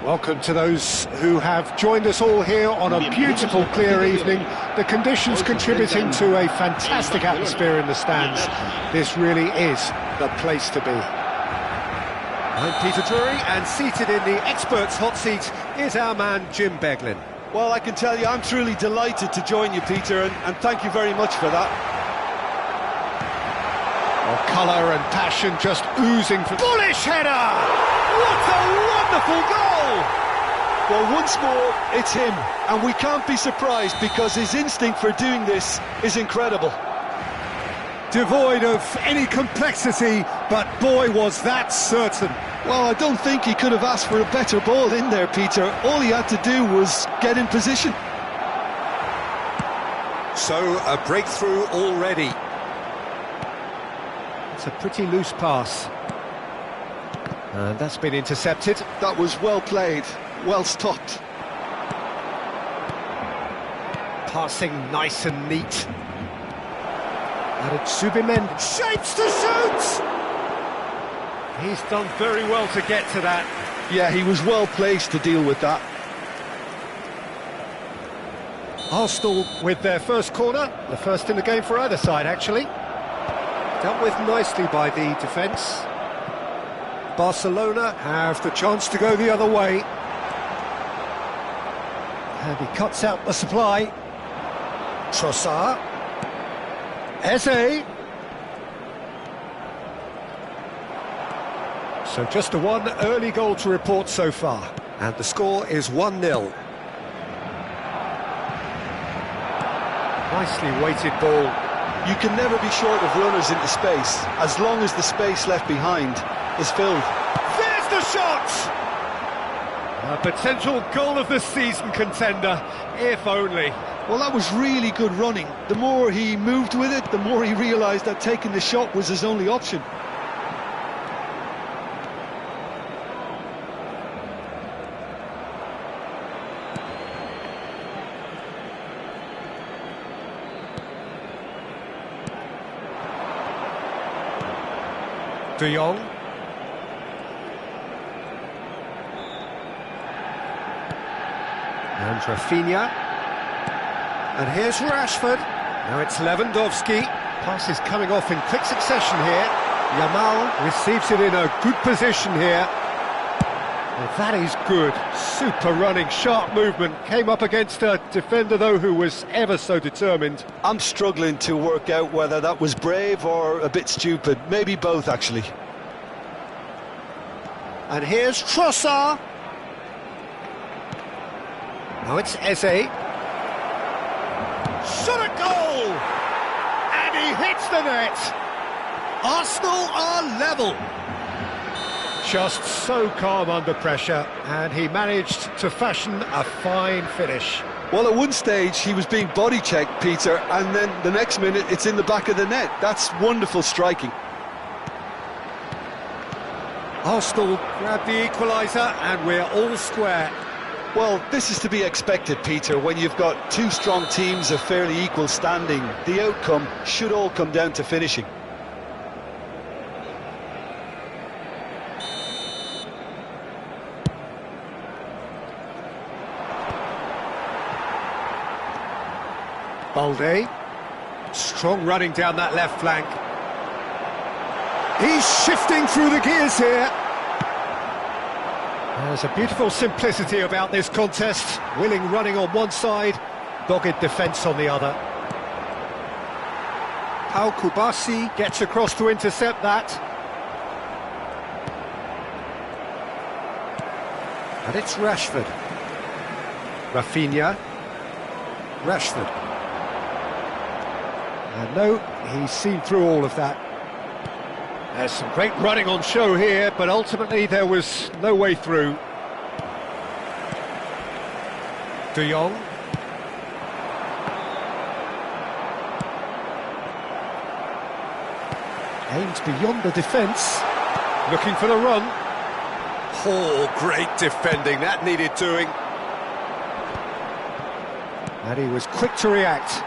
Welcome to those who have joined us all here on a beautiful, clear evening. The conditions contributing to a fantastic atmosphere in the stands. This really is the place to be. I'm Peter Drury, and seated in the experts' hot seat is our man Jim Beglin. Well, I can tell you I'm truly delighted to join you, Peter, and thank you very much for that. Well, colour and passion just oozing from... Bullish header! What a wonderful goal! Well, once more, it's him, and we can't be surprised because his instinct for doing this is incredible. Devoid of any complexity, but boy, was that certain. Well, I don't think he could have asked for a better ball in there, Peter. All he had to do was get in position. So, a breakthrough already. It's a pretty loose pass. And that's been intercepted. That was well played, well stopped. Passing nice and neat. And it's Subimen shapes to shoot! He's done very well to get to that. Yeah, he was well placed to deal with that. Arsenal with their first corner, the first in the game for either side, actually. Dealt with nicely by the defence. Barcelona have the chance to go the other way. And he cuts out the supply. Trossard. Eze. So just a one early goal to report so far. And the score is 1-0. Nicely weighted ball. You can never be short of runners into space, as long as the space left behind is filled. There's the shot! A potential goal of the season contender, if only. Well, that was really good running. The more he moved with it, the more he realised that taking the shot was his only option. De Jong. And Rafinha. And here's Rashford. Now it's Lewandowski. Pass is coming off in quick succession here. Yamal receives it in a good position here. Well, that is good. Super running, sharp movement. Came up against a defender, though, who was ever so determined. I'm struggling to work out whether that was brave or a bit stupid. Maybe both, actually. And here's Trossard. Now it's Eze. Shot at goal! And he hits the net. Arsenal are level. Just so calm under pressure, and he managed to fashion a fine finish. Well, at one stage he was being body checked, Peter, and then the next minute it's in the back of the net. That's wonderful striking. Arsenal grab the equaliser, and we're all square. Well, this is to be expected, Peter, when you've got two strong teams of fairly equal standing. The outcome should all come down to finishing. Balde. Strong running down that left flank. He's shifting through the gears here. There's a beautiful simplicity about this contest. Willing running on one side, dogged defence on the other. Pau Kubasi gets across to intercept that. And it's Rashford. Rafinha. Rashford. And no, he's seen through all of that. There's some great running on show here, but ultimately there was no way through. De Jong. Aims beyond the defence. Looking for the run. Oh, great defending, that needed doing. And he was quick to react.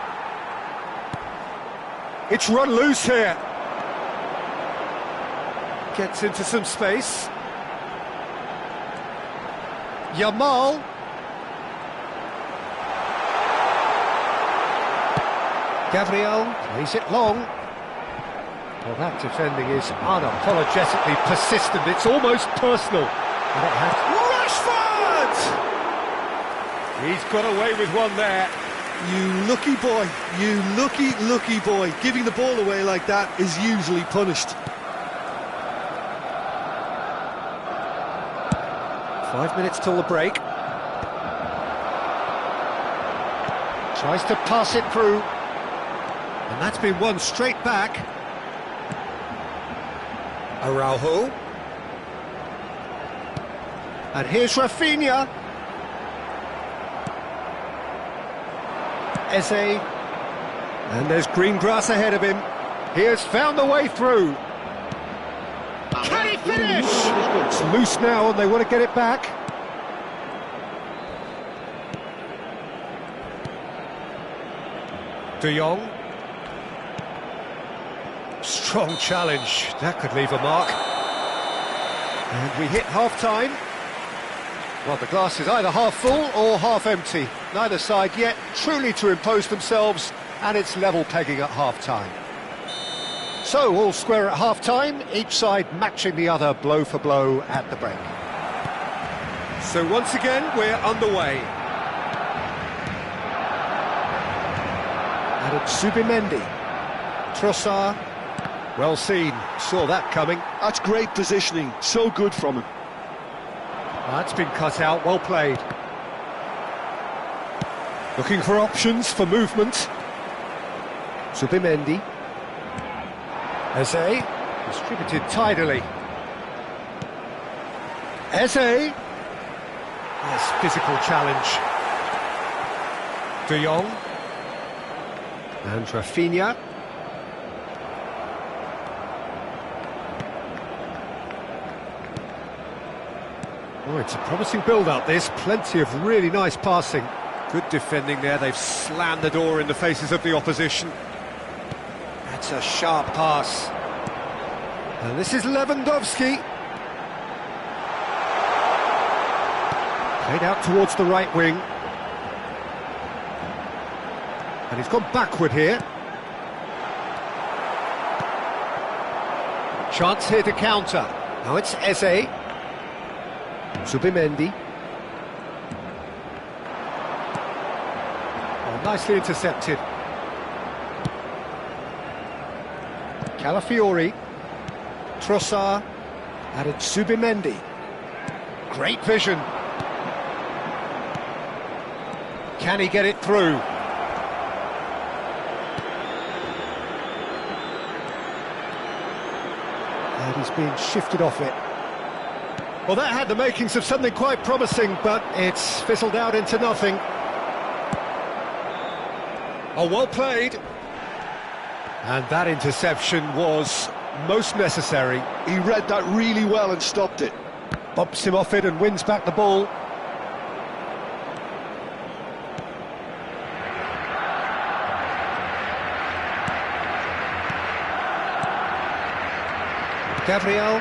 It's run loose here. Gets into some space. Yamal. Gabriel plays it long. Well, that defending is unapologetically persistent. It's almost personal. And it has... Rashford! He's got away with one there. You lucky boy, you lucky boy. Giving the ball away like that is usually punished. 5 minutes till the break. Tries to pass it through. And that's been won straight back. Araujo. And here's Rafinha. Eze. And there's green grass ahead of him. He has found the way through. Can he finish? It's loose now and they want to get it back. De Jong. Strong challenge. That could leave a mark. And we hit half-time. Well, the glass is either half full or half empty. Neither side yet truly to impose themselves, and it's level pegging at half-time. So, all square at half-time, each side matching the other blow for blow at the break. So once again, we're underway. And it's Zubimendi. Trossard. Well seen, saw that coming. That's great positioning, so good from him. That's been cut out, well played. Looking for options for movement. Zubimendi. Eze, distributed tidily. Eze. Nice physical challenge. De Jong. And Rafinha. Oh, it's a promising build-up, this. Plenty of really nice passing. Good defending there. They've slammed the door in the faces of the opposition. That's a sharp pass. And this is Lewandowski. Played out towards the right wing. And he's gone backward here. Chance here to counter. Now it's Eze. Zubimendi. Oh, nicely intercepted. Calafiori. Trossard. And it's Zubimendi. Great vision. Can he get it through? And he's being shifted off it. Well, that had the makings of something quite promising, but it's fizzled out into nothing. Oh, well played. And that interception was most necessary. He read that really well and stopped it. Bumps him off it and wins back the ball. Gabriel.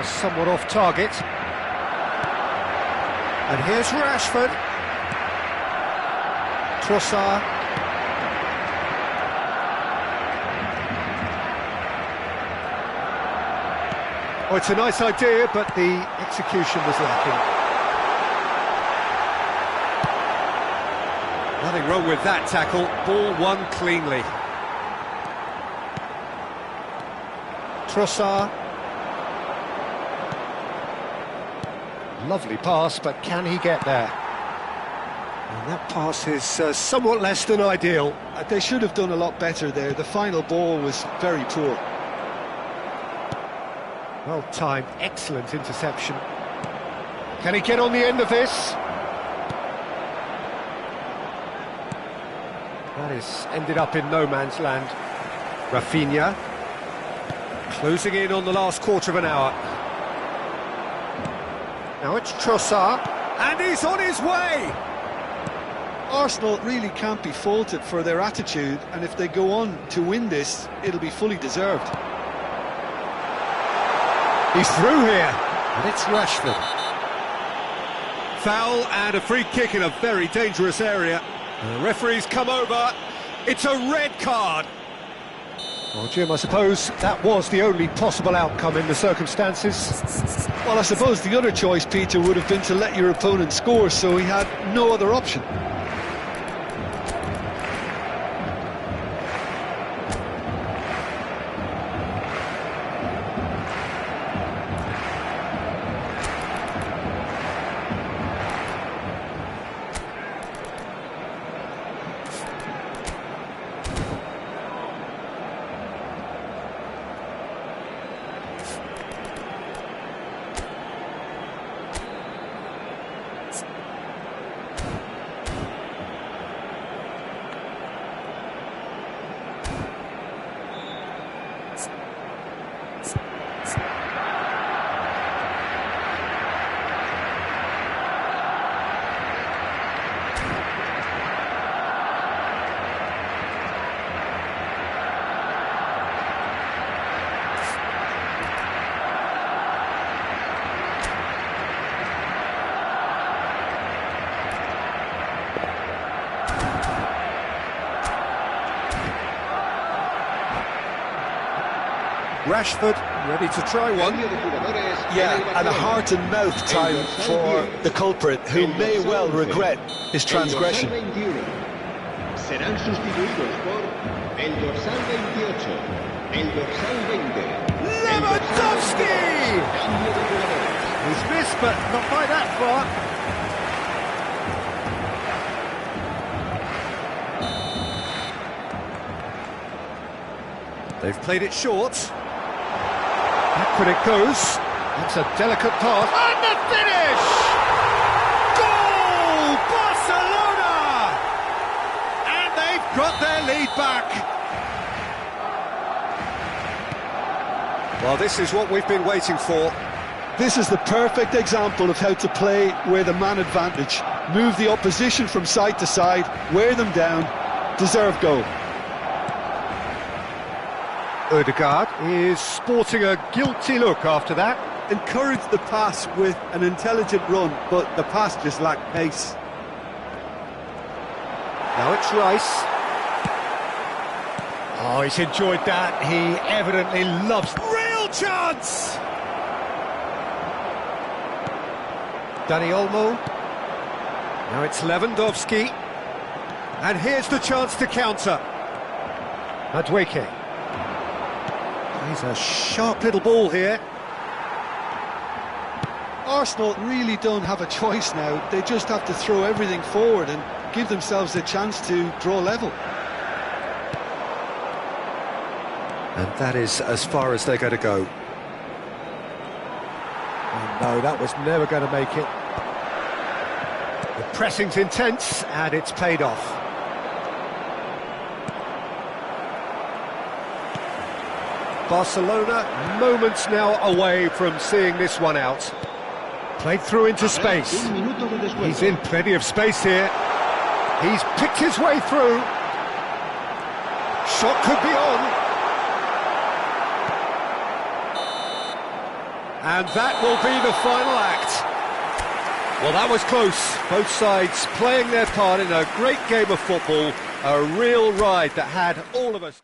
Somewhat off target. And here's Rashford. Trossard. Oh, it's a nice idea, but the execution was lacking. Nothing wrong with that tackle. Ball won cleanly. Trossard. Lovely pass, but can he get there? And that pass is somewhat less than ideal. They should have done a lot better there. The final ball was very poor. Well timed, excellent interception. Can he get on the end of this? That is ended up in no man's land. Rafinha. Closing in on the last quarter of an hour. Now it's Trossard, and he's on his way! Arsenal really can't be faulted for their attitude, and if they go on to win this, it'll be fully deserved. He's through here. And it's Rashford. Foul and a free kick in a very dangerous area. And the referee's come over. It's a red card. Well, Jim, I suppose that was the only possible outcome in the circumstances. Well, I suppose the other choice, Peter, would have been to let your opponent score, so he had no other option. Rashford ready to try one. Yeah, and a heart and mouth time for the culprit, who may well regret his transgression. Serán sustituidos por el dorsal 28, el dorsal 20. Lewandowski! He's missed, but not by that far. They've played it short. Back when it goes. That's a delicate pass. And the finish! Goal! Barcelona! And they've got their lead back. Well, this is what we've been waiting for. This is the perfect example of how to play with a man advantage. Move the opposition from side to side, wear them down, deserve goal. Odegaard is sporting a guilty look after that. Encouraged the pass with an intelligent run, but the pass just lacked pace. Now it's Rice. Oh, he's enjoyed that. He evidently loves... Real chance! Dani Olmo. Now it's Lewandowski. And here's the chance to counter. Madueke. He's a sharp little ball here. Arsenal really don't have a choice now. They just have to throw everything forward and give themselves a chance to draw level. And that is as far as they're going to go. Oh no, that was never going to make it. The pressing's intense, and it's paid off. Barcelona, moments now away from seeing this one out. Played through into space. He's in plenty of space here. He's picked his way through. Shot could be on. And that will be the final act. Well, that was close. Both sides playing their part in a great game of football. A real ride that had all of us.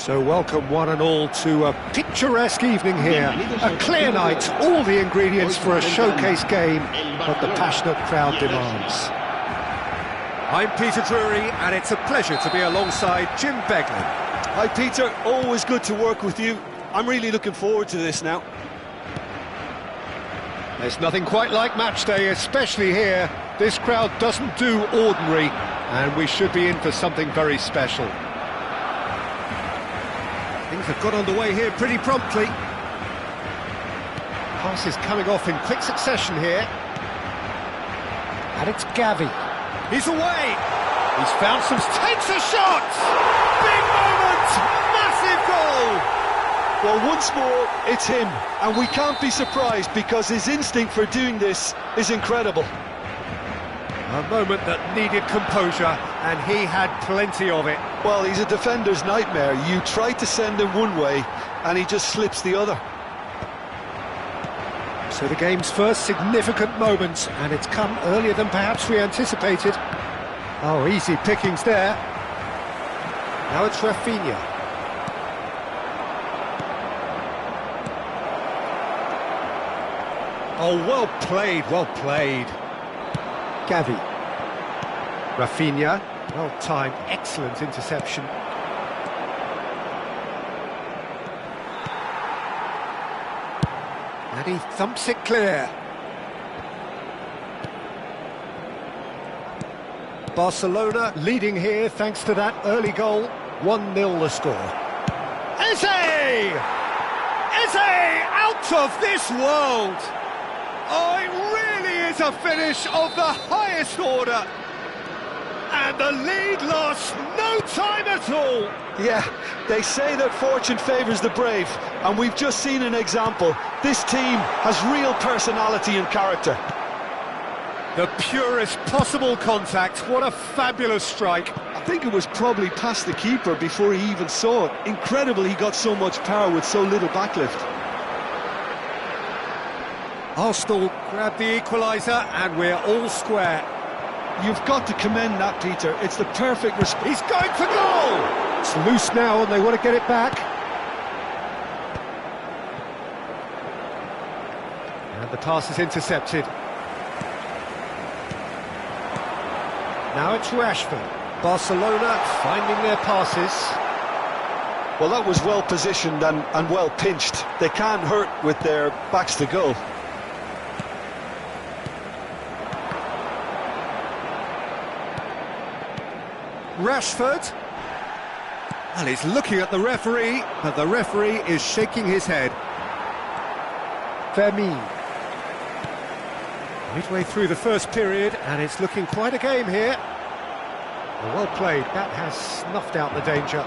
So welcome one and all to a picturesque evening here, a clear night, all the ingredients for a showcase game that the passionate crowd demands. I'm Peter Drury, and it's a pleasure to be alongside Jim Beglin. Hi Peter, always good to work with you. I'm really looking forward to this now. There's nothing quite like match day, especially here. This crowd doesn't do ordinary, and we should be in for something very special. Things have got underway here pretty promptly. Passes coming off in quick succession here. And it's Gavi. He's away! He's found some... takes a shot! Big moment! Massive goal! Well, once more, it's him, and we can't be surprised because his instinct for doing this is incredible. A moment that needed composure, and he had plenty of it. Well, he's a defender's nightmare. You try to send him one way, and he just slips the other. So the game's first significant moment, and it's come earlier than perhaps we anticipated. Oh, easy pickings there. Now it's Rafinha. Oh, well played, well played. Gavi. Rafinha, well timed, excellent interception. And he thumps it clear. Barcelona leading here thanks to that early goal. 1-0 the score. Eze! Eze! Out of this world! Oh, it really is a finish of the highest order. And the lead lost no time at all. Yeah, they say that fortune favours the brave, and we've just seen an example. This team has real personality and character. The purest possible contact. What a fabulous strike. I think it was probably past the keeper before he even saw it. Incredible he got so much power with so little backlift. Arsenal grab the equaliser, and we're all square. You've got to commend that, Peter. It's the perfect response. He's going for goal! It's loose now, and they want to get it back. And the pass is intercepted. Now it's Rashford. Barcelona finding their passes. Well, that was well positioned and well pinched. They can't hurt with their backs to goal. Rashford. Well, he's looking at the referee, but the referee is shaking his head. Fermin. Midway through the first period, and it's looking quite a game here. Well played, that has snuffed out the danger.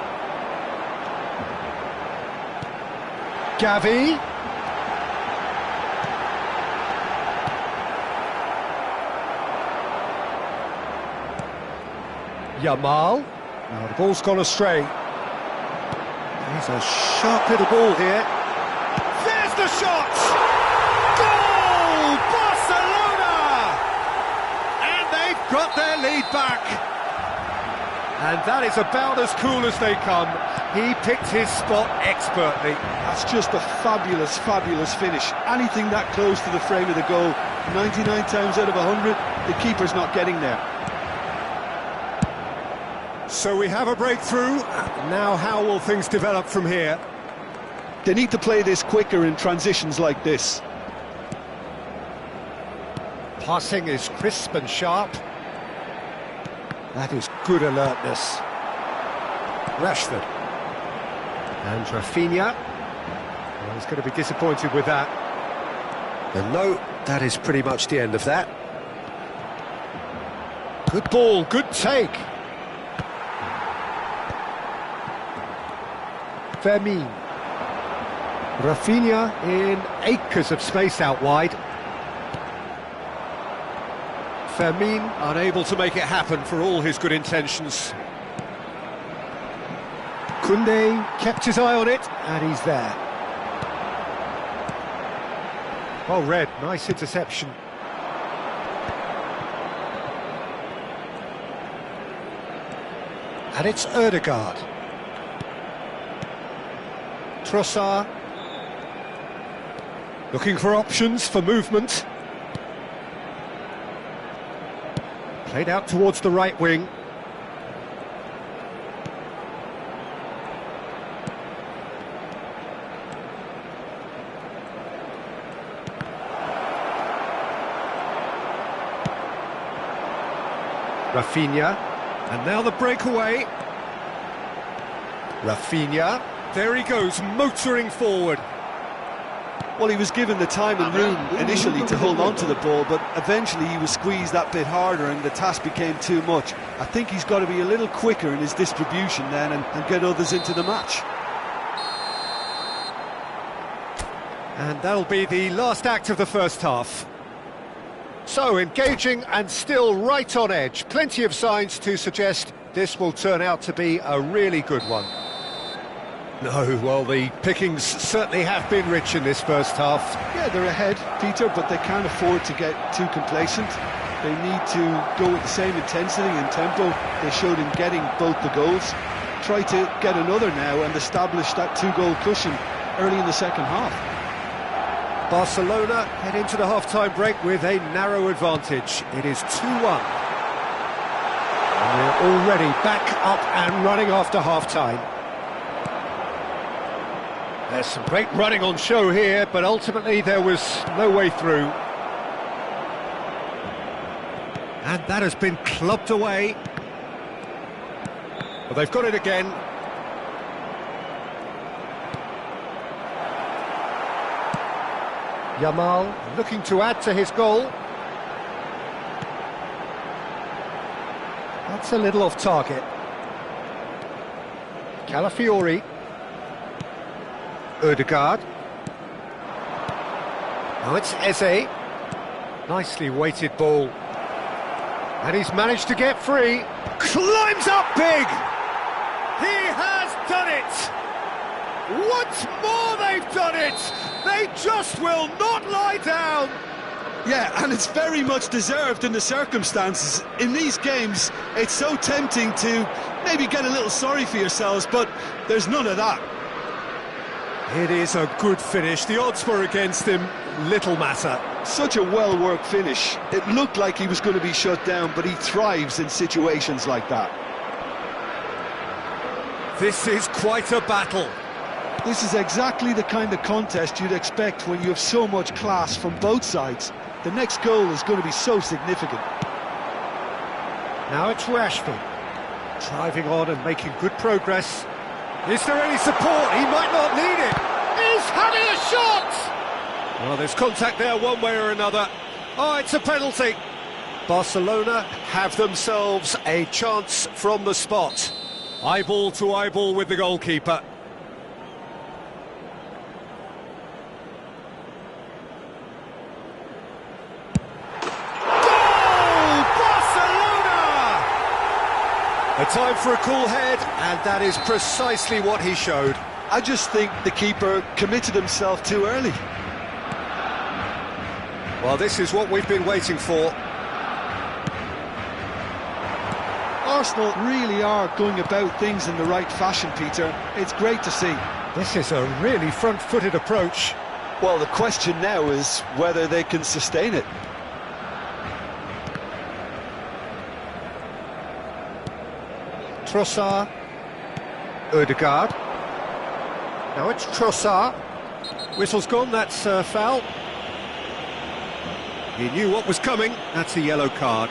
Gavi. Yamal. Now the ball's gone astray. There's a sharp little ball here. There's the shot! Goal! Barcelona! And they've got their lead back. And that is about as cool as they come. He picked his spot expertly. That's just a fabulous, fabulous finish. Anything that close to the frame of the goal, 99 times out of 100, the keeper's not getting there. So we have a breakthrough. Now how will things develop from here? They need to play this quicker in transitions like this. Passing is crisp and sharp. That is good alertness. Rashford. And Rafinha. Well, he's going to be disappointed with that. And no, that is pretty much the end of that. Good ball, good take. Fermin. Rafinha in acres of space out wide. Fermin unable to make it happen for all his good intentions. Koundé kept his eye on it, and he's there. Well read, nice interception. And it's Ødegaard. Trossard. Looking for options for movement. Played out towards the right wing. Rafinha, and now the breakaway. Rafinha, there he goes, motoring forward. Well, he was given the time and room initially to hold on to the ball, but eventually he was squeezed that bit harder and the task became too much. I think he's got to be a little quicker in his distribution then and get others into the match. And that'll be the last act of the first half. So, engaging and still right on edge. Plenty of signs to suggest this will turn out to be a really good one. No, well, the pickings certainly have been rich in this first half. Yeah, they're ahead, Peter, but they can't afford to get too complacent. They need to go with the same intensity and tempo they showed in getting both the goals. Try to get another now and establish that two-goal cushion early in the second half. Barcelona head into the half-time break with a narrow advantage. It is 2-1. And they're already back up and running after half-time. There's some great running on show here, but ultimately there was no way through. And that has been clubbed away. Well, they've got it again. Yamal looking to add to his goal. That's a little off target. Calafiori. Odegaard. Now it's Eze. Nicely weighted ball. And he's managed to get free. Climbs up big! He has done it! Once more they've done it! They just will not lie down! Yeah, and it's very much deserved in the circumstances. In these games, it's so tempting to maybe get a little sorry for yourselves, but there's none of that. It is a good finish. The odds were against him. Little matter. Such a well-worked finish. It looked like he was going to be shut down, but he thrives in situations like that. This is quite a battle. This is exactly the kind of contest you'd expect when you have so much class from both sides. The next goal is going to be so significant. Now it's Rashford. Driving on and making good progress. Is there any support? He might not need it. He's having a shot! Well, there's contact there one way or another. Oh, it's a penalty. Barcelona have themselves a chance from the spot. Eyeball to eyeball with the goalkeeper. A time for a cool head, and that is precisely what he showed. I just think the keeper committed himself too early. Well, this is what we've been waiting for. Arsenal really are going about things in the right fashion, Peter. It's great to see. This is a really front-footed approach. Well, the question now is whether they can sustain it. Trossard. Odegaard. Now it's Trossard. Whistle's gone, that's a foul. He knew what was coming, that's a yellow card.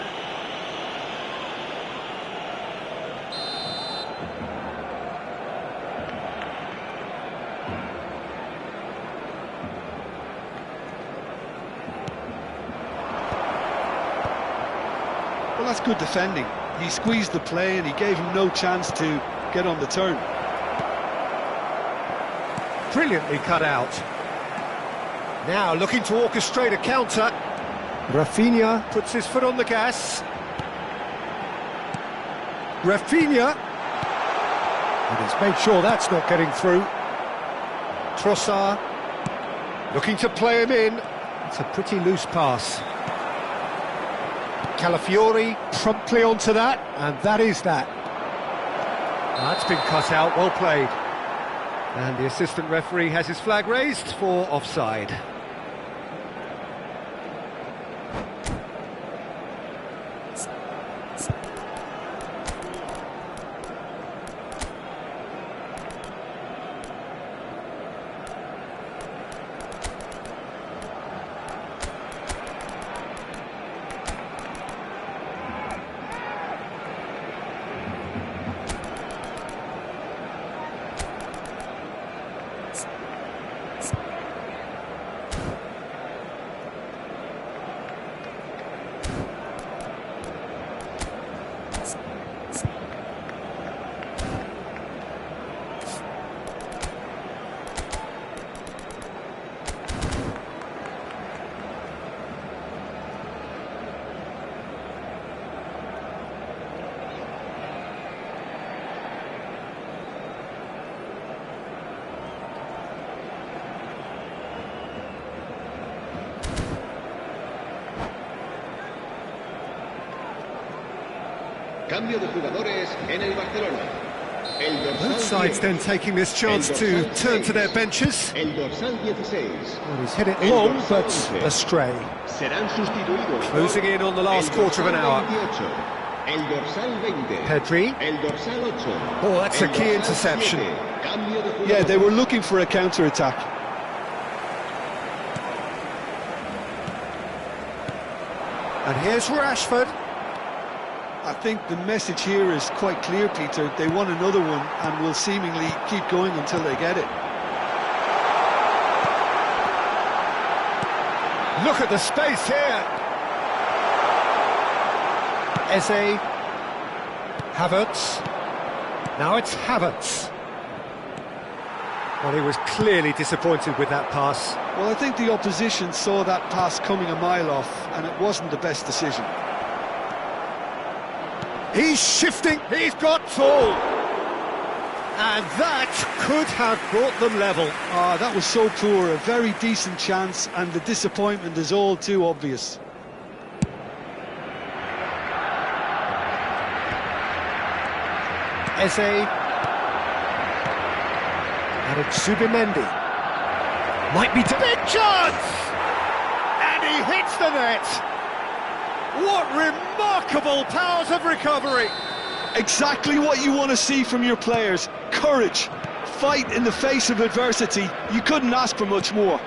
Well, that's good defending. He squeezed the play and he gave him no chance to get on the turn. Brilliantly cut out. Now looking to orchestrate a counter. Rafinha puts his foot on the gas. Rafinha. And he's made sure that's not getting through. Trossard. Looking to play him in. It's a pretty loose pass. Calafiori promptly onto that, and that is that. That's been cut out, well played. And the assistant referee has his flag raised for offside. Cambio de jugadores en el Barcelona. El dorsal Both sides 10. then taking this chance to turn to their benches. El dorsal 16. Well, he's hit it El long, dorsal but 11. astray. Serán sustituidos por Closing in on the last el quarter of an dorsal hour. 28. El dorsal 20. Pedri. El dorsal 8. Oh, that's a El key dorsal interception. 7. Cambio de jugadores. Yeah, they were looking for a counter-attack. And here's Rashford. I think the message here is quite clear, Peter. They want another one and will seemingly keep going until they get it. Look at the space here. Eze. Havertz. Now it's Havertz. Well, he was clearly disappointed with that pass. Well, I think the opposition saw that pass coming a mile off, and it wasn't the best decision. He's shifting, he's got tall. And that could have brought them level. That was so poor, a very decent chance, and the disappointment is all too obvious. Eze. And it's Zubimendi. Might be to big chance! And he hits the net! What remarkable powers of recovery! Exactly what you want to see from your players. Courage, fight in the face of adversity. You couldn't ask for much more.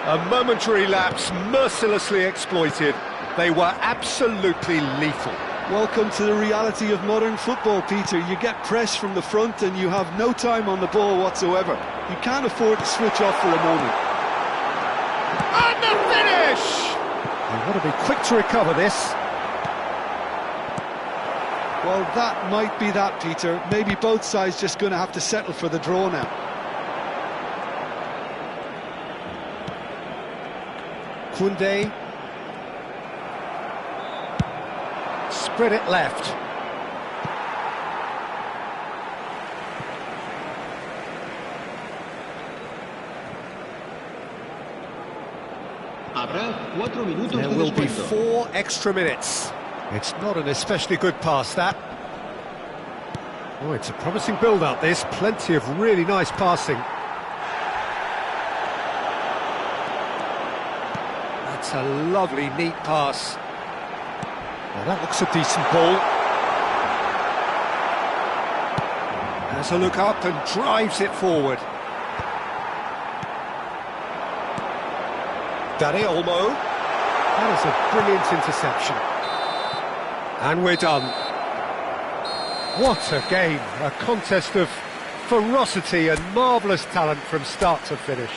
A momentary lapse mercilessly exploited. They were absolutely lethal. Welcome to the reality of modern football, Peter. You get press from the front and you have no time on the ball whatsoever. You can't afford to switch off for a moment. And the finish! They want to be quick to recover this. Well, that might be that, Peter. Maybe both sides just going to have to settle for the draw now. Koundé. Spread it left. Habrá 4 minutos There de will be descuento. 4 extra minutes. It's not an especially good pass, that. Oh, it's a promising build-up, this. Plenty of really nice passing. That's a lovely, neat pass. Now that looks a decent ball. Has a look up and drives it forward. Dani Olmo. That is a brilliant interception. And we're done. What a game. A contest of ferocity and marvellous talent from start to finish.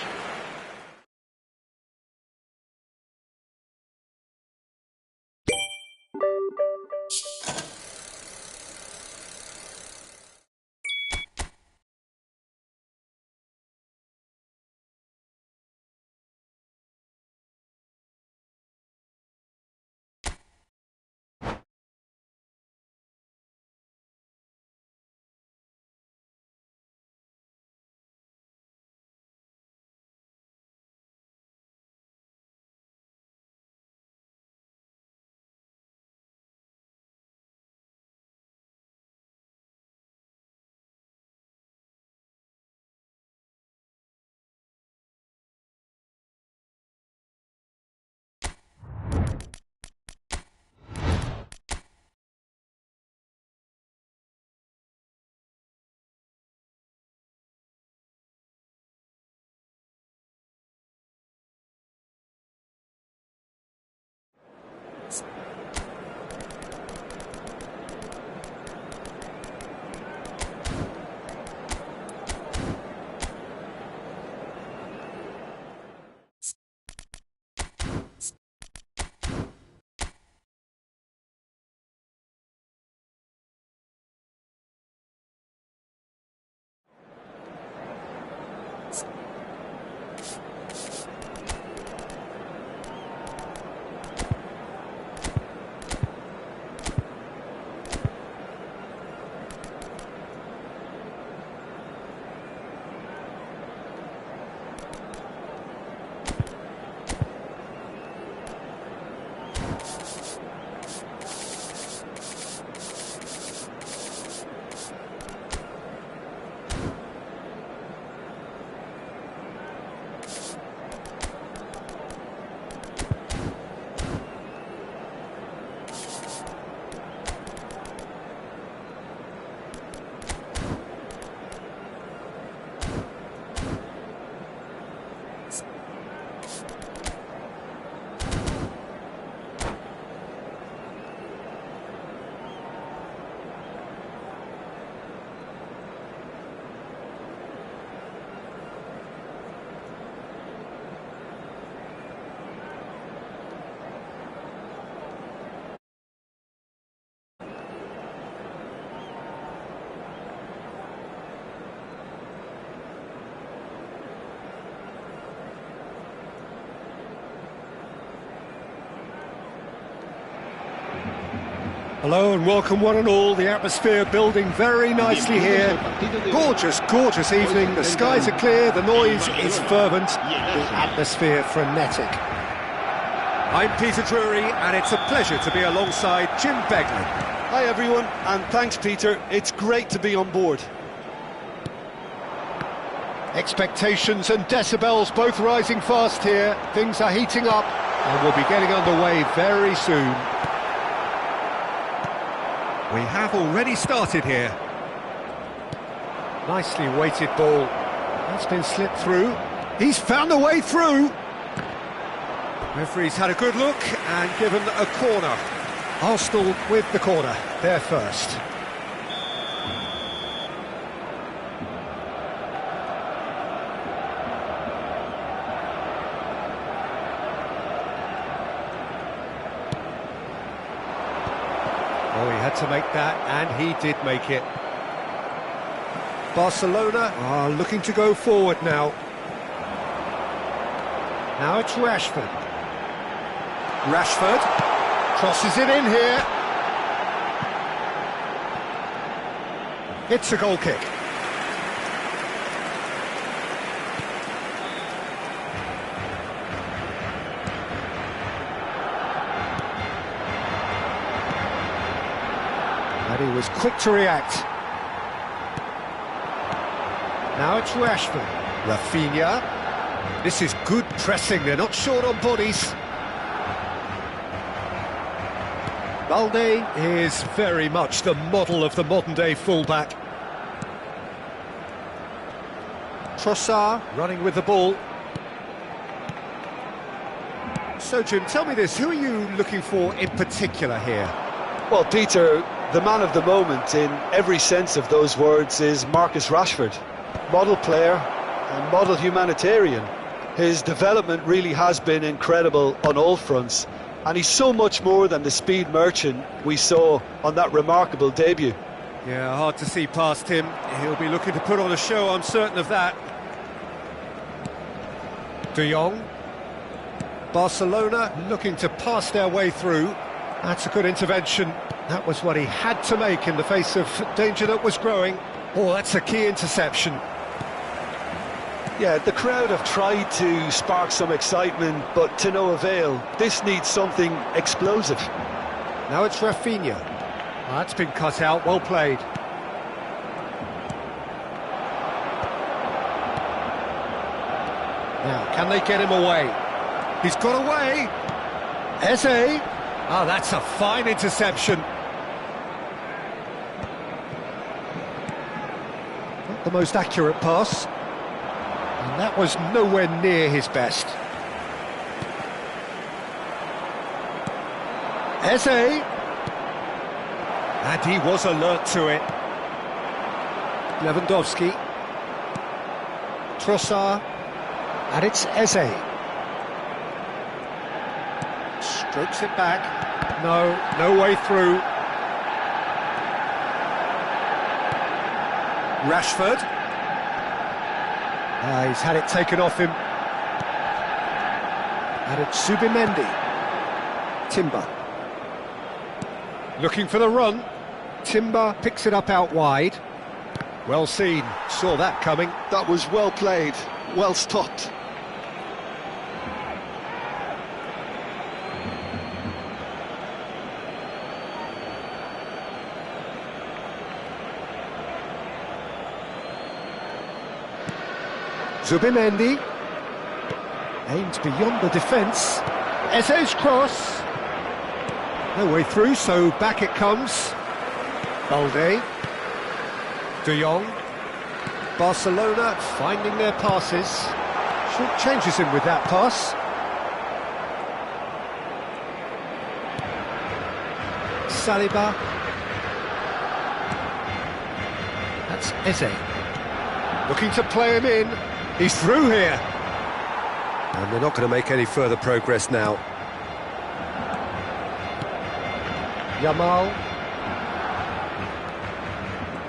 Hello and welcome one and all. The atmosphere building very nicely here. Gorgeous, gorgeous evening. The skies are clear, the noise is fervent, the atmosphere frenetic. I'm Peter Drury and it's a pleasure to be alongside Jim Begley. Hi everyone, and thanks Peter, it's great to be on board. Expectations and decibels both rising fast here. Things are heating up and we'll be getting underway very soon. We have already started here. Nicely weighted ball. That's been slipped through. He's found a way through. Referee's had a good look and given a corner. Arsenal with the corner. They're first. Oh, he had to make that, and he did make it. Barcelona are looking to go forward now. Now it's Rashford. Rashford crosses it in here. It's a goal kick. And he was quick to react. Now it's Rashford. Rafinha. This is good pressing, they're not short on bodies. Balde is very much the model of the modern-day fullback. Trossard running with the ball. So, Jim, tell me this, who are you looking for in particular here? Well, Peter, the man of the moment in every sense of those words is Marcus Rashford. Model player and model humanitarian. His development really has been incredible on all fronts, and he's so much more than the speed merchant we saw on that remarkable debut. Yeah, hard to see past him. He'll be looking to put on a show, I'm certain of that. De Jong. Barcelona looking to pass their way through. That's a good intervention. That was what he had to make in the face of danger that was growing. Oh, that's a key interception. Yeah, the crowd have tried to spark some excitement, but to no avail. This needs something explosive. Now it's Rafinha. Oh, that's been cut out, well played. Now, can they get him away? He's got away. Eze. Oh, that's a fine interception. Not the most accurate pass. And that was nowhere near his best. Eze. And he was alert to it. Lewandowski. Trossard. And it's Eze. Strokes it back. No way through. Rashford. He's had it taken off him. And it's Zubimendi. Timber. Looking for the run. Timber picks it up out wide. Well seen. Saw that coming. That was well played, well stopped. Zubimendi aims beyond the defence. Eze's cross. No way through, so back it comes. Balde. De Jong. Barcelona finding their passes. Short changes him with that pass. Saliba. That's Eze. Looking to play him in. He's through here. And they're not going to make any further progress now. Yamal.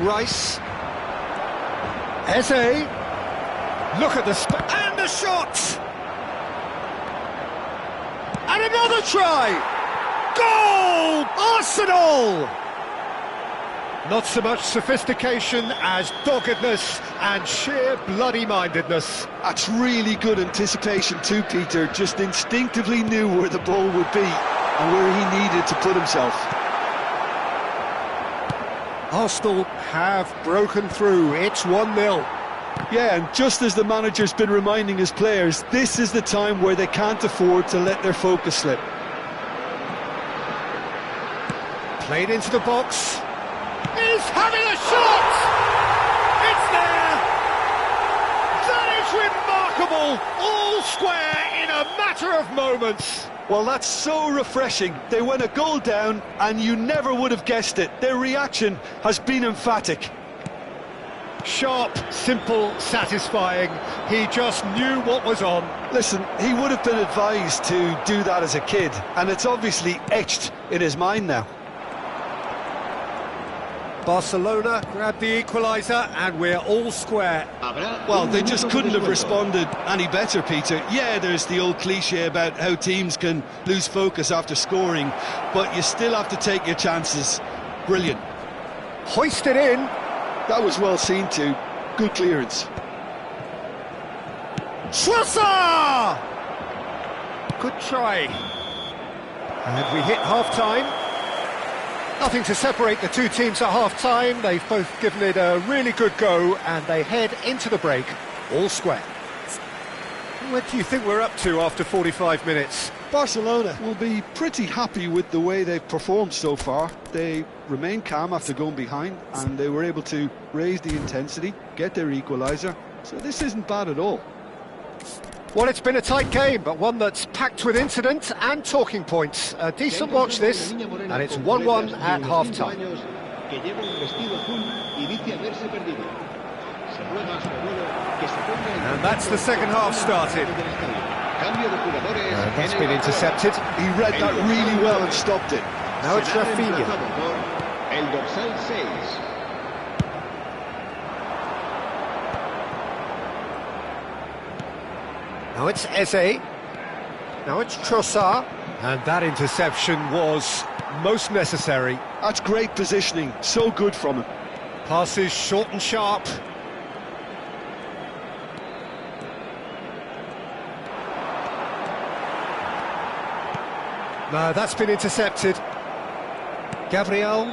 Rice. Eze. Look at the and the shot! And another try! Goal! Arsenal! Not so much sophistication as doggedness and sheer bloody-mindedness. That's really good anticipation too, Peter. Just instinctively knew where the ball would be and where he needed to put himself. Arsenal have broken through. It's 1-0. Yeah, and just as the manager's been reminding his players, this is the time where they can't afford to let their focus slip. Played into the box. He's having a shot! It's there! That is remarkable! All square in a matter of moments. Well, that's so refreshing. They went a goal down and you never would have guessed it. Their reaction has been emphatic. Sharp, simple, satisfying. He just knew what was on. Listen, he would have been advised to do that as a kid, and it's obviously etched in his mind now. Barcelona grabbed the equaliser and we're all square. Well, they just couldn't have responded any better, Peter. Yeah, there's the old cliche about how teams can lose focus after scoring, but you still have to take your chances. Brilliant. Hoisted in. That was well seen too. Good clearance. Trossard! Good try. And we hit half-time. Nothing to separate the two teams at half-time. They've both given it a really good go and they head into the break all square. What do you think we're up to after 45 minutes? Barcelona will be pretty happy with the way they've performed so far. They remain calm after going behind and they were able to raise the intensity, get their equaliser. So this isn't bad at all. Well, it's been a tight game, but one that's packed with incident and talking points. A decent watch this, and it's 1-1 at half-time. And that's the second half started. And that's been intercepted. He read that really well and stopped it. Now it's Rafinha. Now it's Eze. Now it's Trossard. And that interception was most necessary. That's great positioning. So good from him. Passes short and sharp. No, that's been intercepted. Gabriel.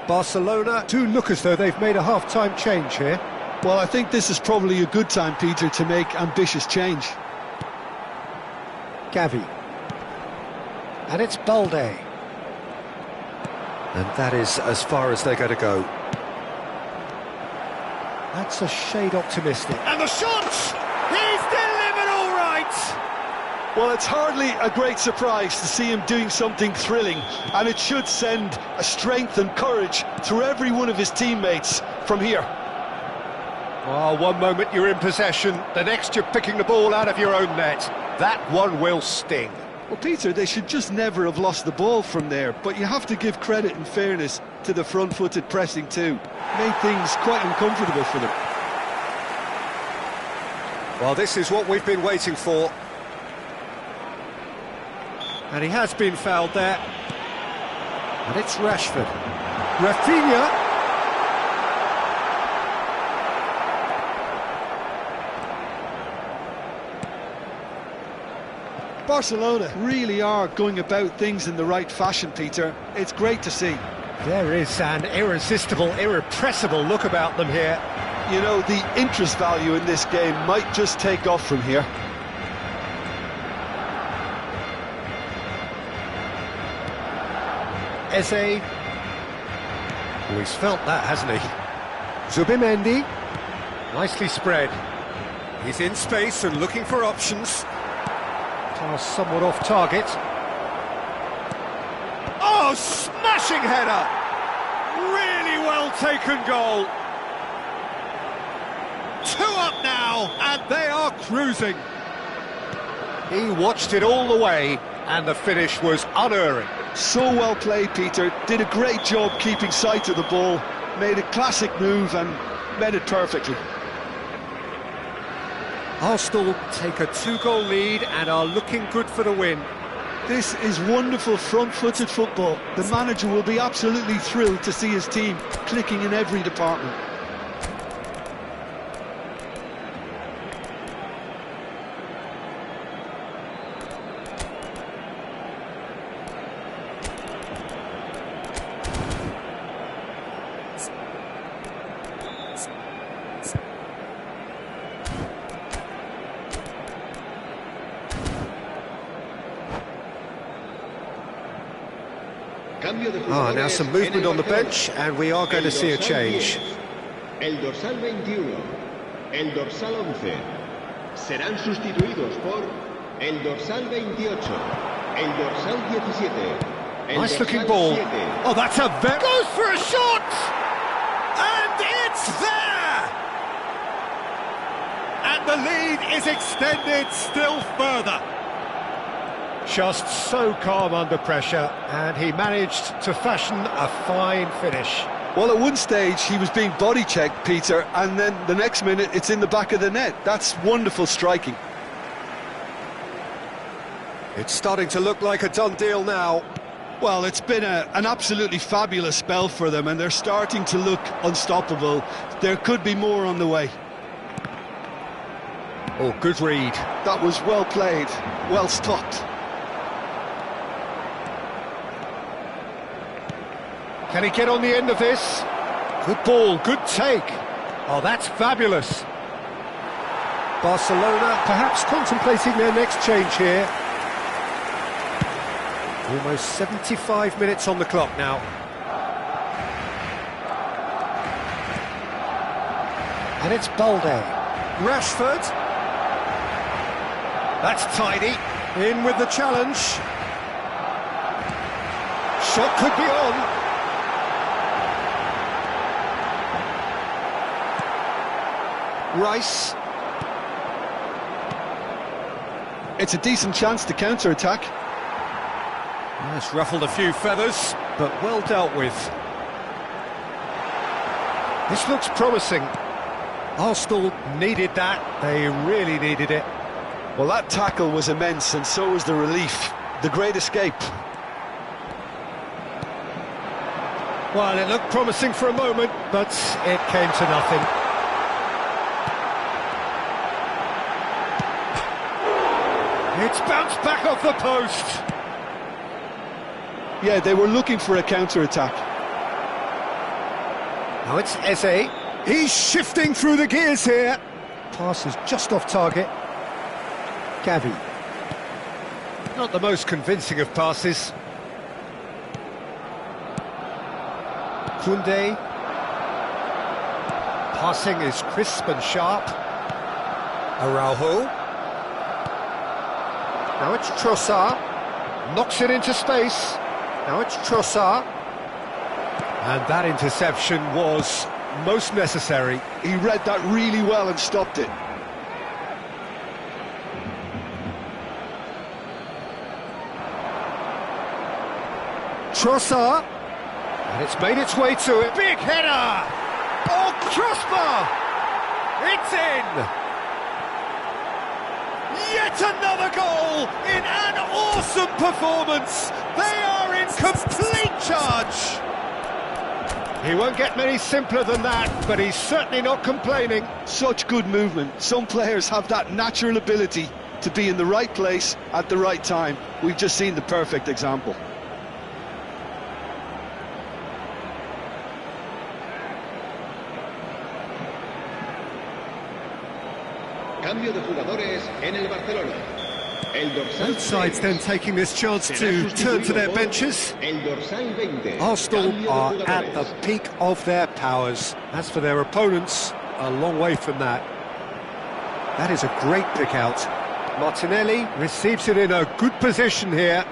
Barcelona do look as though they've made a half-time change here. Well, I think this is probably a good time, Peter, to make ambitious change. Gavi. And it's Balde. And that is as far as they're going to go. That's a shade optimistic. And the shot! He's delivered all right! Well, it's hardly a great surprise to see him doing something thrilling, and it should send a strength and courage through every one of his teammates from here. Oh, one moment you're in possession, the next you're picking the ball out of your own net. That one will sting. Well, Peter, they should just never have lost the ball from there, but you have to give credit and fairness to the front-footed pressing too. Made things quite uncomfortable for them. Well, this is what we've been waiting for. And he has been fouled there. And it's Rashford. Rafinha. Barcelona really are going about things in the right fashion, Peter. It's great to see. There is an irresistible, irrepressible look about them here. You know, the interest value in this game might just take off from here. Eze. Oh, he's felt that, hasn't he? Zubimendi. Nicely spread. He's in space and looking for options. Pass somewhat off target. Oh, smashing header! Really well taken goal. 2 up now, and they are cruising. He watched it all the way, and the finish was unerring. So well played, Peter. Did a great job keeping sight of the ball. Made a classic move and met it perfectly. Arsenal take a 2-goal lead and are looking good for the win. This is wonderful front-footed football. The manager will be absolutely thrilled to see his team clicking in every department. Now some movement on the bench, and we are going to see a change. El dorsal 21, el dorsal 11 serán sustituidos por el dorsal 28, el dorsal 17. Nice looking ball. Oh, that's a very... Goes for a shot! And it's there! And the lead is extended still further. Just so calm under pressure, and he managed to fashion a fine finish. Well, at one stage he was being body-checked, Peter, and then the next minute it's in the back of the net. That's wonderful striking. It's starting to look like a done deal now. Well, it's been an absolutely fabulous spell for them, and they're starting to look unstoppable. There could be more on the way. Oh, good read. That was well played, well stopped. Can he get on the end of this? Good ball, good take. Oh, that's fabulous. Barcelona perhaps contemplating their next change here. Almost 75 minutes on the clock now. And it's Balde. Rashford. That's tidy. In with the challenge. Shot could be on. Rice. It's a decent chance to counter-attack. It's ruffled a few feathers, but well dealt with. This looks promising. Arsenal needed that. They really needed it. Well, that tackle was immense, and so was the relief. The great escape. Well, it looked promising for a moment, but it came to nothing. It's bounced back off the post. Yeah, they were looking for a counter-attack. Now it's Eze. He's shifting through the gears here. Pass is just off target. Gavi. Not the most convincing of passes. Koundé. Passing is crisp and sharp. Araujo. Now it's Trossard. Knocks it into space. Now it's Trossard. And that interception was most necessary. He read that really well and stopped it. Trossard. And it's made its way to it. Big header! Oh, crossbar! It's in! Yet another goal in an awesome performance! They are in complete charge! He won't get many simpler than that, but he's certainly not complaining. Such good movement. Some players have that natural ability to be in the right place at the right time. We've just seen the perfect example. Cambio de jugadores en el Barcelona. El dorsal Both sides then taking this chance to turn to their benches. El dorsal 20. Arsenal are at the peak of their powers. As for their opponents, a long way from that. That is a great pick out. Martinelli receives it in a good position here.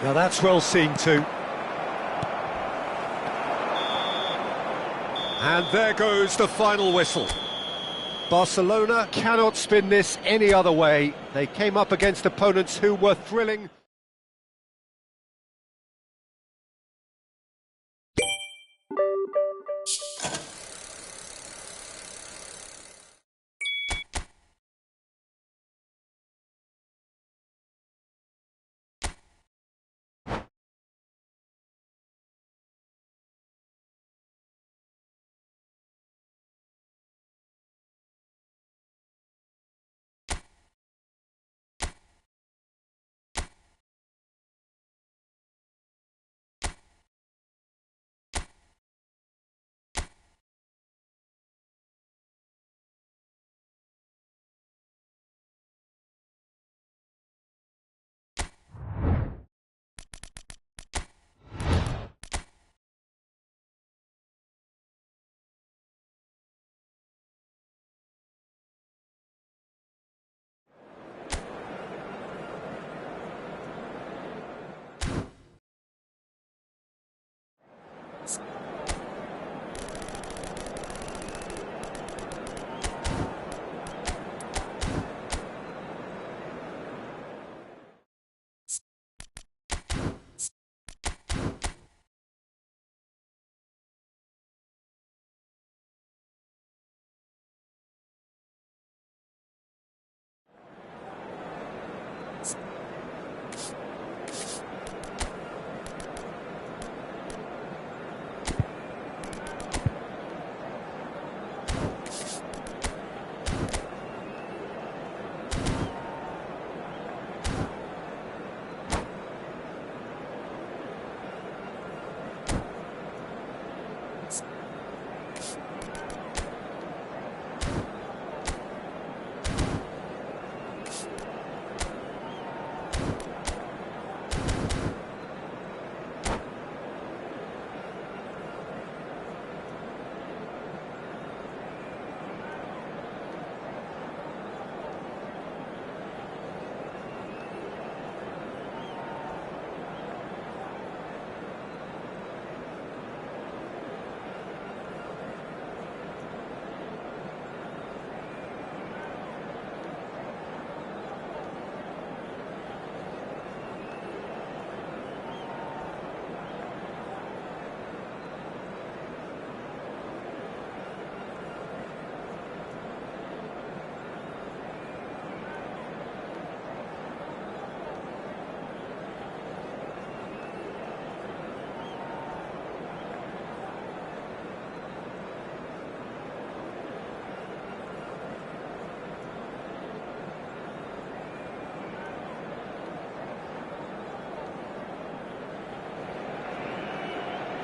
Now that's well seen too. And there goes the final whistle. Barcelona cannot spin this any other way. They came up against opponents who were thrilling.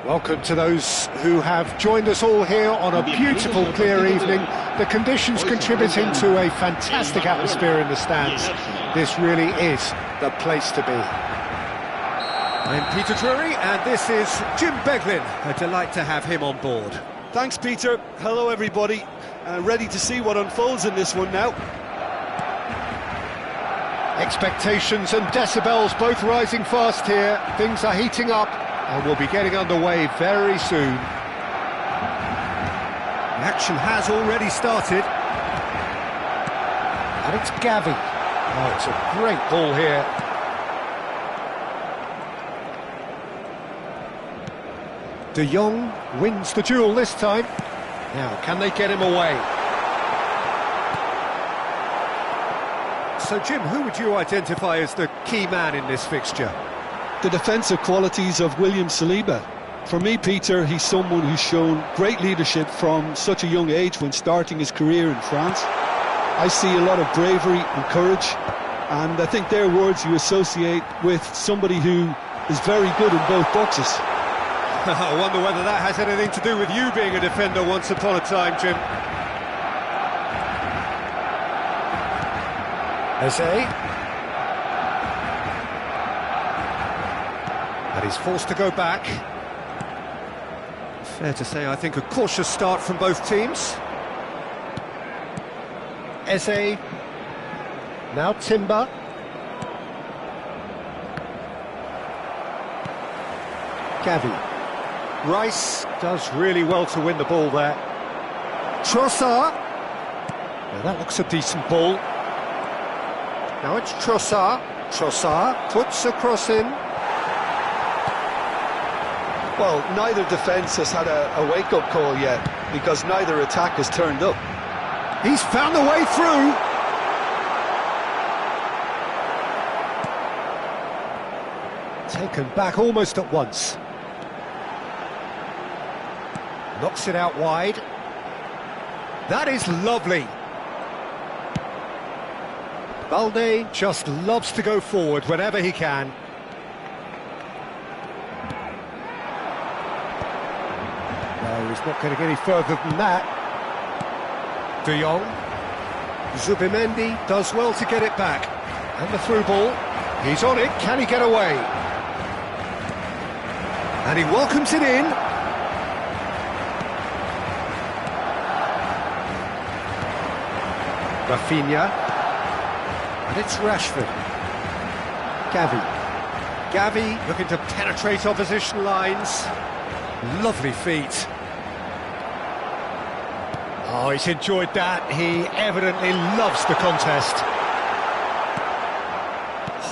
Welcome to those who have joined us all here on a beautiful, clear evening. The conditions contributing to a fantastic atmosphere in the stands. This really is the place to be. I'm Peter Drury, and this is Jim Beglin. A delight to have him on board. Thanks, Peter. Hello, everybody. Ready to see what unfolds in this one now. Expectations and decibels both rising fast here. Things are heating up and we'll be getting underway very soon. The action has already started. And it's Gavi. Oh, it's a great ball here. De Jong wins the duel this time. Now, can they get him away? So, Jim, who would you identify as the key man in this fixture? The defensive qualities of William Saliba. For me, Peter, he's someone who's shown great leadership from such a young age when starting his career in France. I see a lot of bravery and courage, and I think they're words you associate with somebody who is very good in both boxes. I wonder whether that has anything to do with you being a defender once upon a time, Jim. Eze. And he's forced to go back. Fair to say, I think, a cautious start from both teams. Eze. Now Timber. Gavi. Rice does really well to win the ball there. Trossard. Now that looks a decent ball. Now it's Trossard. Trossard puts a cross in. Well, neither defence has had a wake-up call yet, because neither attack has turned up. He's found a way through. Taken back almost at once. Knocks it out wide. That is lovely. Balde just loves to go forward whenever he can. No, he's not going to get any further than that. De Jong. Zubimendi does well to get it back. And the through ball. He's on it. Can he get away? And he welcomes it in. Rafinha, and it's Rashford. Gavi looking to penetrate opposition lines. Lovely feet. Oh, he's enjoyed that. He evidently loves the contest.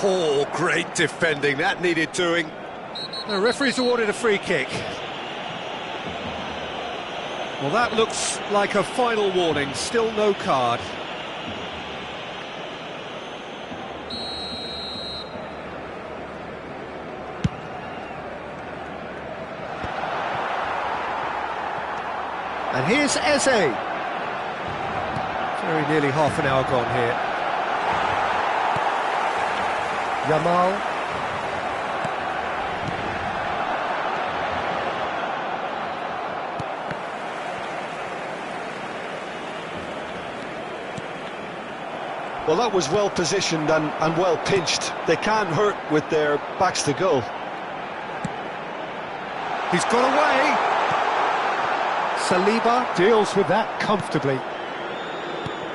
Oh, great defending. That needed doing. The referee's awarded a free kick. Well, that looks like a final warning. Still no card. And here's Eze. Very nearly half an hour gone here. Yamal. Well, that was well positioned and well pinched. They can't hurt with their backs to goal. He's got away. Saliba deals with that comfortably.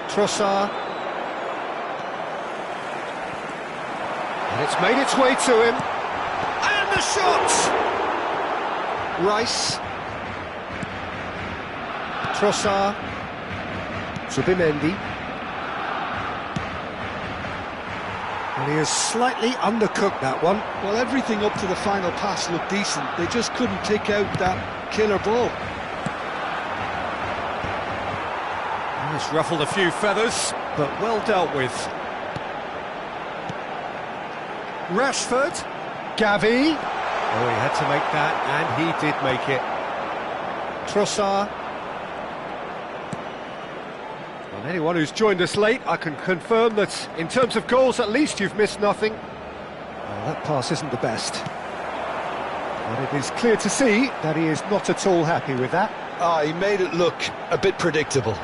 Trossard. And it's made its way to him. And the shot! Rice. Trossard. Zubimendi. And he has slightly undercooked that one. Well, everything up to the final pass looked decent. They just couldn't pick out that killer ball. He's ruffled a few feathers, but well dealt with. Rashford. Gavi. Oh, he had to make that, and he did make it. Trossard. And anyone who's joined us late, I can confirm that in terms of goals, at least you've missed nothing. Well, that pass isn't the best. But it is clear to see that he is not at all happy with that. He made it look a bit predictable.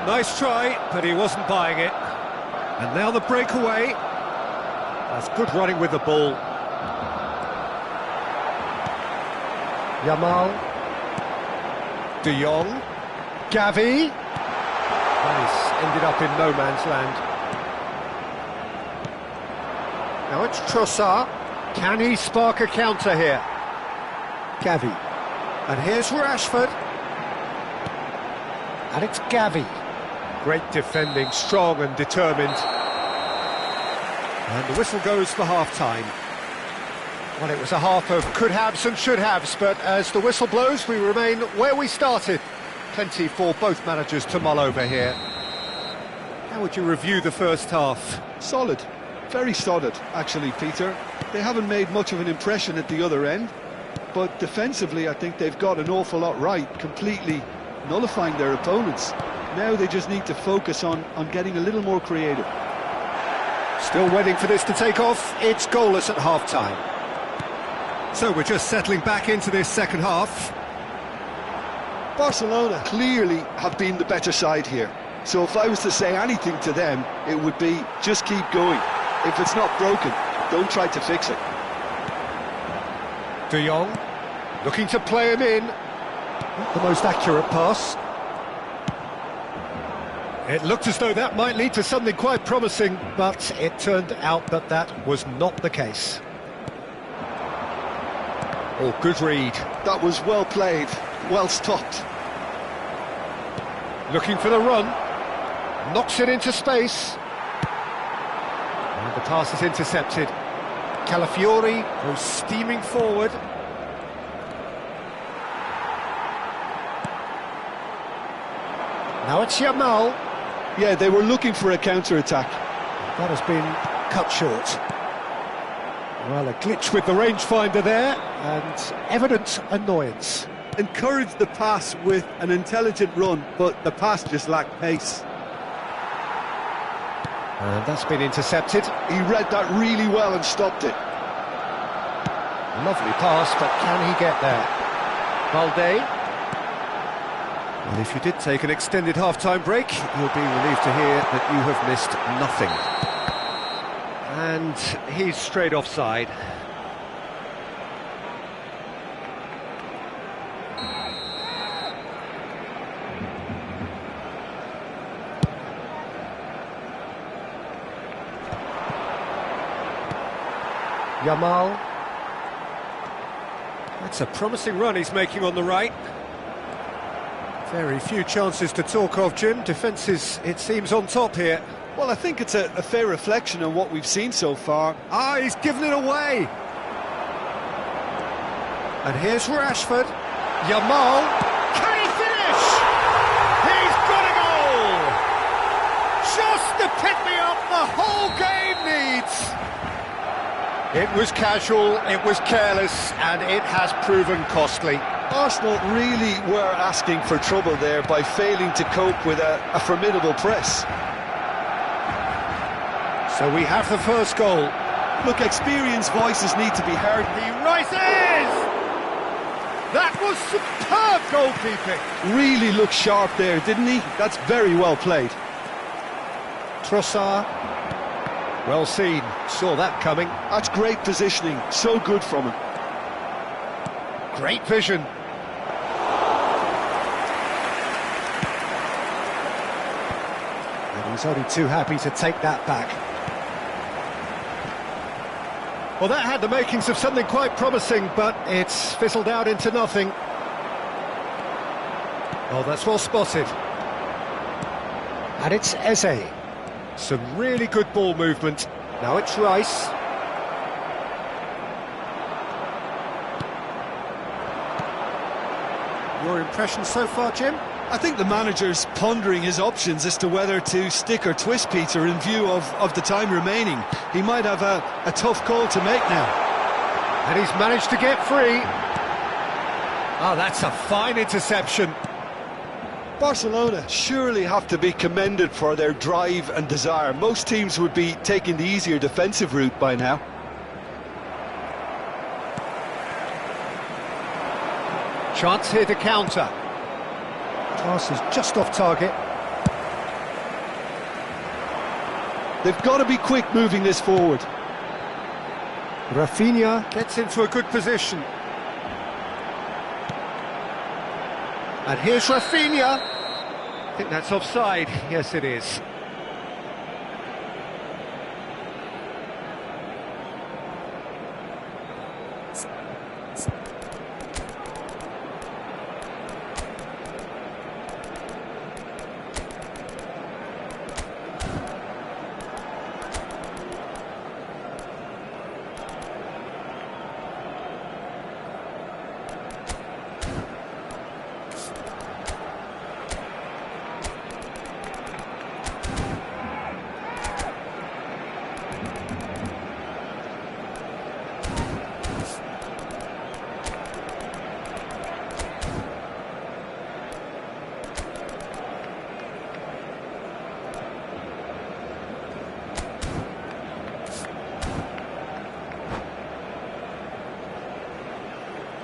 Nice try, but he wasn't buying it. And now the breakaway. That's good running with the ball. Yamal. De Jong. Gavi. Nice, ended up in no man's land. Now it's Trossard. Can he spark a counter here? Gavi. And here's Rashford. And it's Gavi. Great defending, strong and determined. And the whistle goes for half-time. Well, it was a half of could-haves and should-haves, but as the whistle blows, we remain where we started. Plenty for both managers to mull over here. How would you review the first half? Solid. Very solid, actually, Peter. They haven't made much of an impression at the other end, but defensively I think they've got an awful lot right, completely nullifying their opponents. Now they just need to focus on getting a little more creative. Still waiting for this to take off. It's goalless at half-time. So we're just settling back into this second half. Barcelona clearly have been the better side here. So if I was to say anything to them, it would be just keep going. If it's not broken, don't try to fix it. De Jong, looking to play him in. Not the most accurate pass. It looked as though that might lead to something quite promising, but it turned out that that was not the case. Oh, good read. That was well played, well stopped. Looking for the run. Knocks it into space. And the pass is intercepted. Calafiori goes steaming forward. Now it's Yamal. Yeah, they were looking for a counter-attack. That has been cut short. Well, a glitch with the rangefinder there, and evident annoyance. Encouraged the pass with an intelligent run, but the pass just lacked pace. And that's been intercepted. He read that really well and stopped it. Lovely pass, but can he get there? Balde. Well, if you did take an extended half-time break, you'll be relieved to hear that you have missed nothing. And he's straight offside. Yamal. That's a promising run he's making on the right. Very few chances to talk of, Jim. Defence is, it seems, on top here. Well, I think it's a fair reflection on what we've seen so far. Ah, he's given it away. And here's Rashford. Yamal. Can he finish? He's got a goal! Just the pick-me-up the whole game needs. It was casual, it was careless, and it has proven costly. Arsenal really were asking for trouble there by failing to cope with a formidable press. So we have the first goal. Look, experienced voices need to be heard. He rises! That was superb goalkeeping. Really looked sharp there, didn't he? That's very well played. Trossard. Well seen, saw that coming. That's great positioning, so good from him. Great vision. And he's only too happy to take that back. Well, that had the makings of something quite promising, but it's fizzled out into nothing. Oh, that's well spotted. And it's Eze. Some really good ball movement. Now it's Rice. Your impression so far, Jim? I think the manager's pondering his options as to whether to stick or twist Peter in view of the time remaining. He might have a tough call to make now. And he's managed to get free. Oh, that's a fine interception. Barcelona surely have to be commended for their drive and desire. Most teams would be taking the easier defensive route by now. Chance here to counter. Pass is just off target. They've got to be quick moving this forward. Rafinha gets into a good position. And here's Rafinha. I think that's offside. Yes, it is.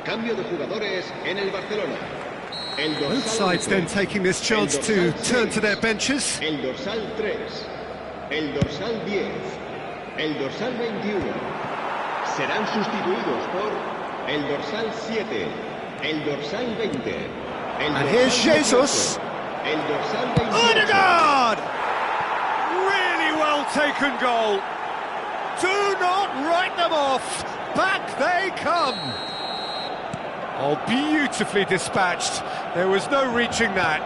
Cambio de jugadores en el Barcelona. El dorsal Both sides then taking this chance to turn to their benches. El dorsal 3, el dorsal 10, el dorsal 21. Serán sustituidos por el dorsal 7, el dorsal 20, el And dorsal here's 18, Jesus. el dorsal 28. Odegaard! Really well taken goal. Do not write them off. Back they come. Oh, beautifully dispatched. There was no reaching that.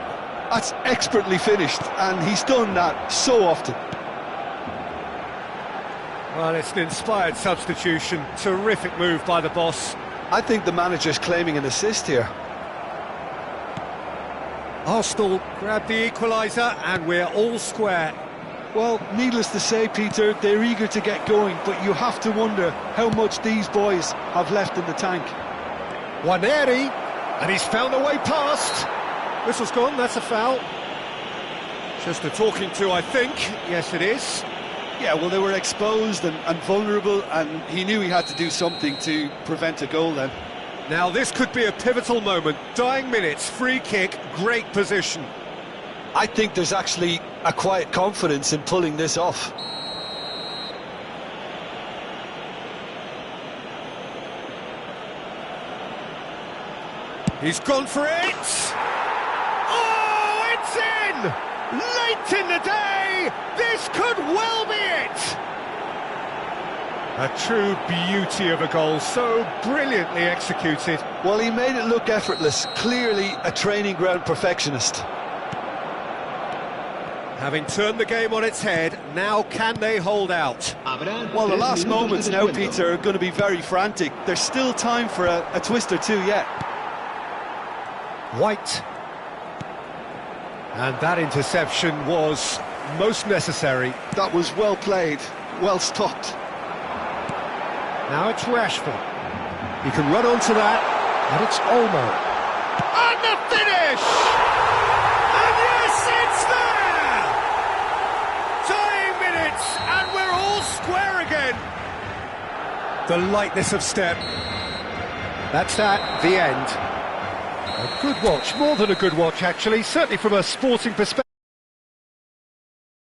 That's expertly finished, and he's done that so often. Well, it's an inspired substitution. Terrific move by the boss. I think the manager's claiming an assist here. Arsenal grab the equaliser, and we're all square. Well, needless to say, Peter, they're eager to get going, but you have to wonder how much these boys have left in the tank. Waneri, and he's found a way past. Whistle's gone, that's a foul. Just a talking to, I think. Yes, it is. Yeah, well, they were exposed and vulnerable, and he knew he had to do something to prevent a goal then. Now, this could be a pivotal moment. Dying minutes, free kick, great position. I think there's actually a quiet confidence in pulling this off. He's gone for it! Oh, it's in! Late in the day! This could well be it! A true beauty of a goal, so brilliantly executed. Well, he made it look effortless, clearly a training ground perfectionist. Having turned the game on its head, now can they hold out? Well, the last moments now, Peter, are going to be very frantic. There's still time for a twist or two yet. White. And that interception was most necessary. That was well played, well stopped. Now it's Rashford. He can run onto that, and it's Olmo. And the finish! And yes, it's there! Dying minutes, and we're all square again. The lightness of step. That's that, the end. A good watch, more than a good watch actually, certainly from a sporting perspective.